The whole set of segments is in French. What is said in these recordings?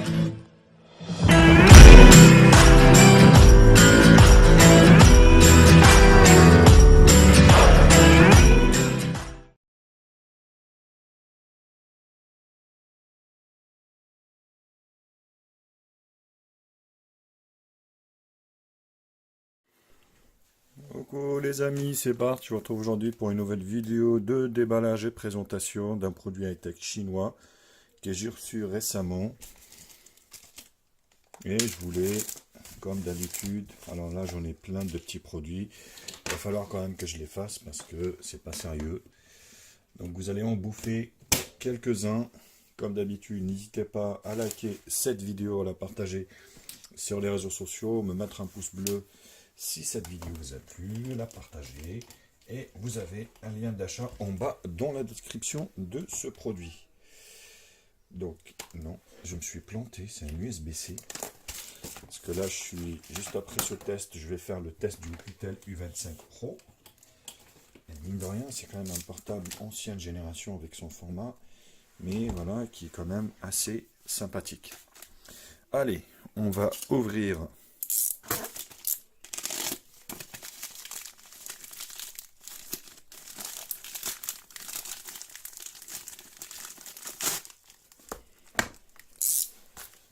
Coucou les amis, c'est Bart, je vous retrouve aujourd'hui pour une nouvelle vidéo de déballage et présentation d'un produit high-tech chinois que j'ai reçu récemment. Et je voulais, comme d'habitude, alors là j'en ai plein de petits produits, il va falloir quand même que je les fasse parce que c'est pas sérieux. Donc vous allez en bouffer quelques-uns. Comme d'habitude, n'hésitez pas à liker cette vidéo, à la partager sur les réseaux sociaux, me mettre un pouce bleu si cette vidéo vous a plu, la partager. Et vous avez un lien d'achat en bas dans la description de ce produit. Donc, non, je me suis planté, c'est un USB-C. Parce que là, je suis juste après ce test, je vais faire le test du Quitel U25 Pro. Et mine de rien, c'est quand même un portable ancienne génération avec son format. Mais voilà, qui est quand même assez sympathique. Allez, on va ouvrir.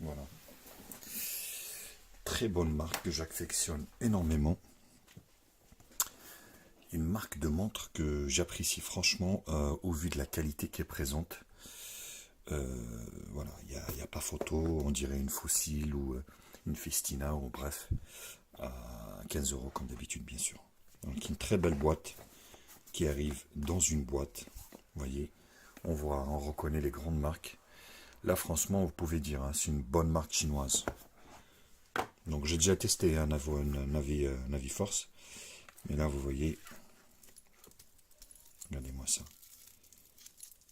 Voilà. Très bonne marque que j'affectionne énormément. Une marque de montre que j'apprécie franchement au vu de la qualité qui est présente. Voilà, il n'y a pas photo, on dirait une Fossil ou une Festina, ou bref, à 15 € comme d'habitude, bien sûr. Donc une très belle boîte qui arrive dans une boîte. Vous voyez, on reconnaît les grandes marques. Là, franchement, vous pouvez dire, hein, c'est une bonne marque chinoise. Donc j'ai déjà testé un Naviforce, mais là vous voyez, regardez-moi ça,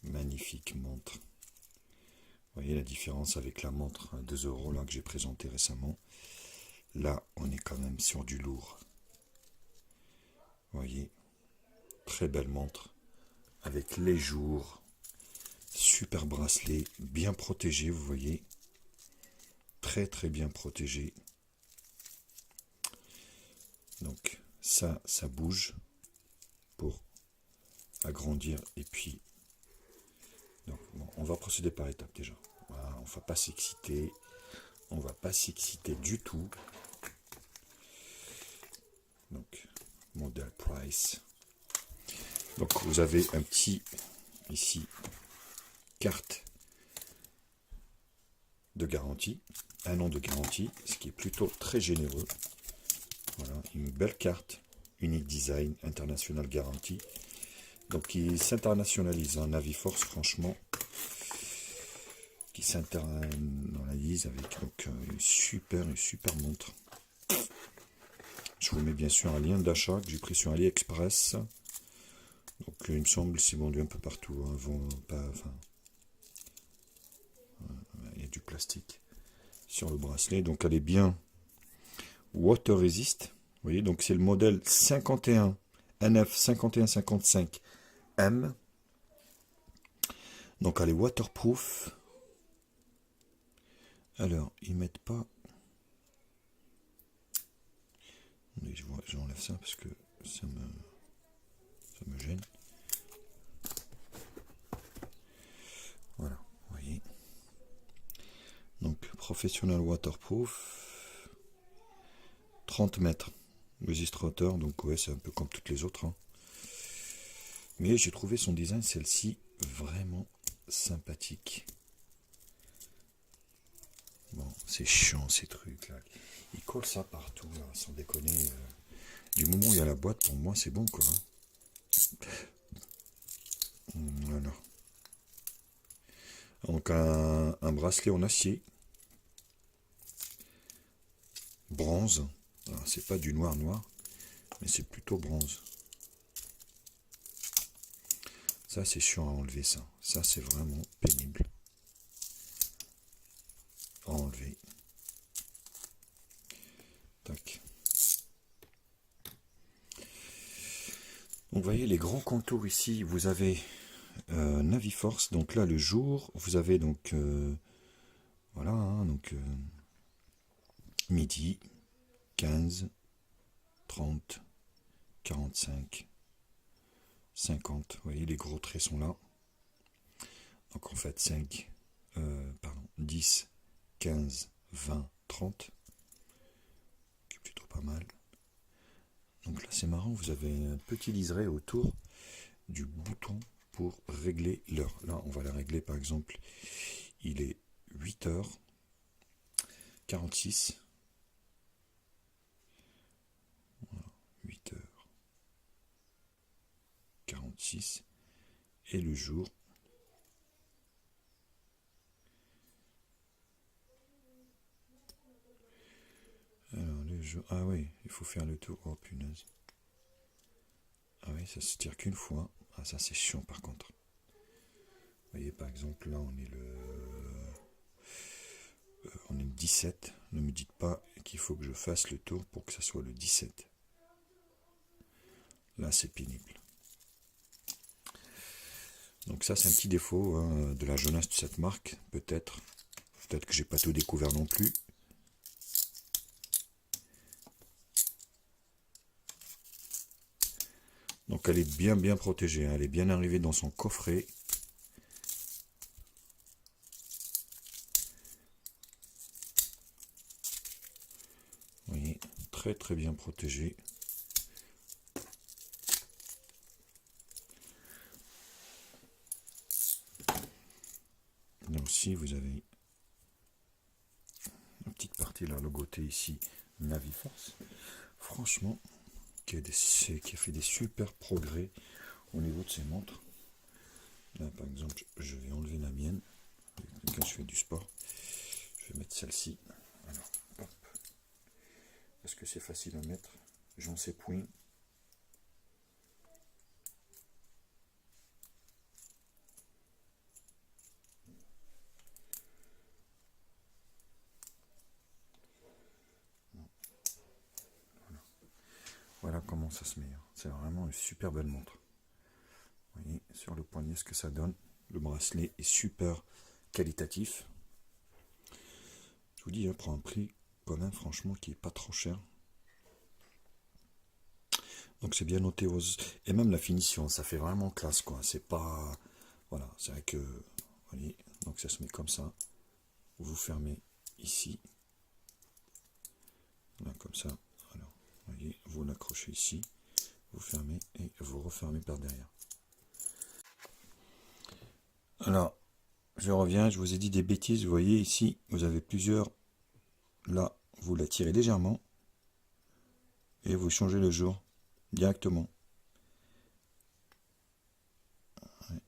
magnifique montre. Vous voyez la différence avec la montre à 2 € là que j'ai présenté récemment. Là, on est quand même sur du lourd. Vous voyez, très belle montre avec les jours, super bracelet, bien protégé. Vous voyez, très bien protégé. Donc ça bouge pour agrandir et puis. Donc, bon, on va procéder par étapes déjà. Voilà, on ne va pas s'exciter. On ne va pas s'exciter du tout. Donc, model price. Donc, vous avez un petit, ici, carte de garantie. 1 an de garantie, ce qui est plutôt très généreux. Voilà, une belle carte. Unique design, international garantie. Donc, il s'internationalise en Naviforce, franchement. Qui s'internalise avec donc, une super montre. Je vous mets bien sûr un lien d'achat que j'ai pris sur AliExpress. Donc, il me semble c'est vendu un peu partout. Hein, il y a du plastique sur le bracelet. Donc, elle est bien water resist. Vous voyez, donc c'est le modèle 51 NF 5155M. Donc elle est waterproof. Alors, ils mettent pas. J'enlève ça parce que ça me gêne. Voilà, vous voyez. Donc, professionnel waterproof. 30 mètres. Résistrateur, donc ouais, c'est un peu comme toutes les autres. Hein. Mais j'ai trouvé son design, celle-ci, vraiment sympathique. Bon, c'est chiant ces trucs là. Ils collent ça partout, là, sans déconner. Du moment où il y a la boîte, pour moi, c'est bon, quoi. Voilà. Donc, un bracelet en acier. Bronze. C'est pas du noir, mais c'est plutôt bronze. Ça, c'est chiant à enlever, ça. Ça, c'est vraiment pénible. À enlever. Tac. Donc, vous voyez les grands contours ici. Vous avez Naviforce. Donc là, le jour, vous avez donc voilà, hein, donc midi, 15, 30, 45, 50. Vous voyez, les gros traits sont là. Donc en fait 10, 15, 20, 30. C'est plutôt pas mal. Donc là c'est marrant, vous avez un petit liseré autour du bouton pour régler l'heure. Là on va la régler par exemple, il est 8h46. Voilà, 8h46. Et le jour. Alors le jour. Ah oui, il faut faire le tour. Oh punaise. Ah oui, ça se tire qu'une fois. Ah ça c'est chiant par contre. Vous voyez par exemple là on est le 17. Ne me dites pas qu'il faut que je fasse le tour pour que ça soit le 17. Là c'est pénible. Donc ça c'est un petit défaut hein, de la jeunesse de cette marque. Peut-être que j'ai pas tout découvert non plus. Donc elle est bien protégée, hein. Elle est bien arrivée dans son coffret. Vous voyez, très bien protégée. Là aussi vous avez une petite partie là, logotée ici, Naviforce. Franchement, qui a fait des super progrès au niveau de ses montres. Là par exemple je vais enlever la mienne quand je fais du sport. Je vais mettre celle-ci. Alors hop, est-ce que c'est facile à mettre? J'en sais point. Voilà comment ça se met. C'est vraiment une super belle montre. Vous voyez sur le poignet ce que ça donne. Le bracelet est super qualitatif. Je vous dis, hein, pour un prix quand même franchement qui est pas trop cher. Donc c'est bien noté et même la finition, ça fait vraiment classe quoi. C'est pas, voilà, c'est vrai que, vous voyez, donc ça se met comme ça. Vous fermez ici, là comme ça. Alors, vous voyez, vous l'accrochez ici, vous fermez et vous refermez par derrière. Alors, je reviens, je vous ai dit des bêtises. Vous voyez ici, vous avez plusieurs. Là, vous la tirez légèrement et vous changez le jour directement. Ouais.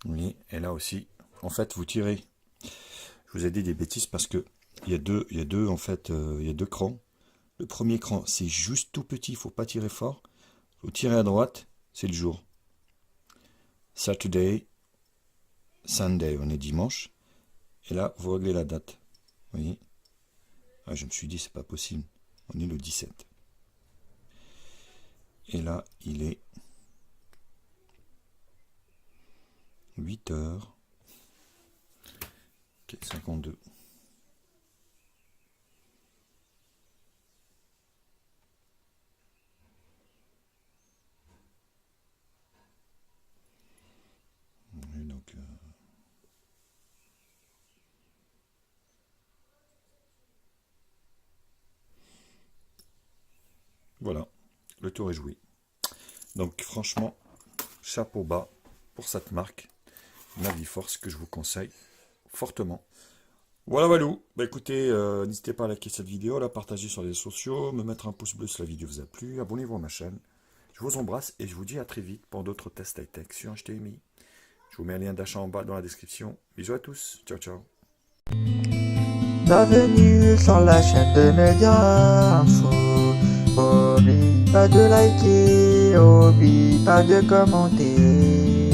Oui, et là aussi, en fait, vous tirez. Je vous ai dit des bêtises parce que il y a deux crans. Le premier cran, c'est juste tout petit, il ne faut pas tirer fort. Vous tirez à droite, c'est le jour. Saturday, Sunday, on est dimanche. Et là, vous réglez la date. Vous voyez? Ah, je me suis dit, c'est pas possible. On est le 17. Et là, il est 8h52. Donc, voilà, le tour est joué. Donc franchement, chapeau bas pour cette marque Naviforce que je vous conseille fortement. Voilà, Walou. Bah écoutez, n'hésitez pas à liker cette vidéo, à la partager sur les réseaux sociaux, me mettre un pouce bleu si la vidéo vous a plu, abonnez-vous à ma chaîne. Je vous embrasse et je vous dis à très vite pour d'autres tests high-tech sur HTMI. Je vous mets un lien d'achat en bas dans la description. Bisous à tous. Ciao, ciao. Bienvenue sur la chaîne de Média Info. Oublie pas de liker, oublie pas de commenter.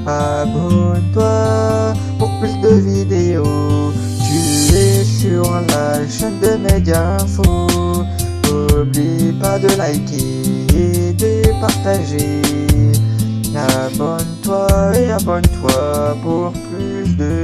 Abonne-toi pour plus de vidéos. Tu es sur la chaîne de Média Info. Oublie pas de liker et de partager. Abonne-toi et abonne-toi pour plus de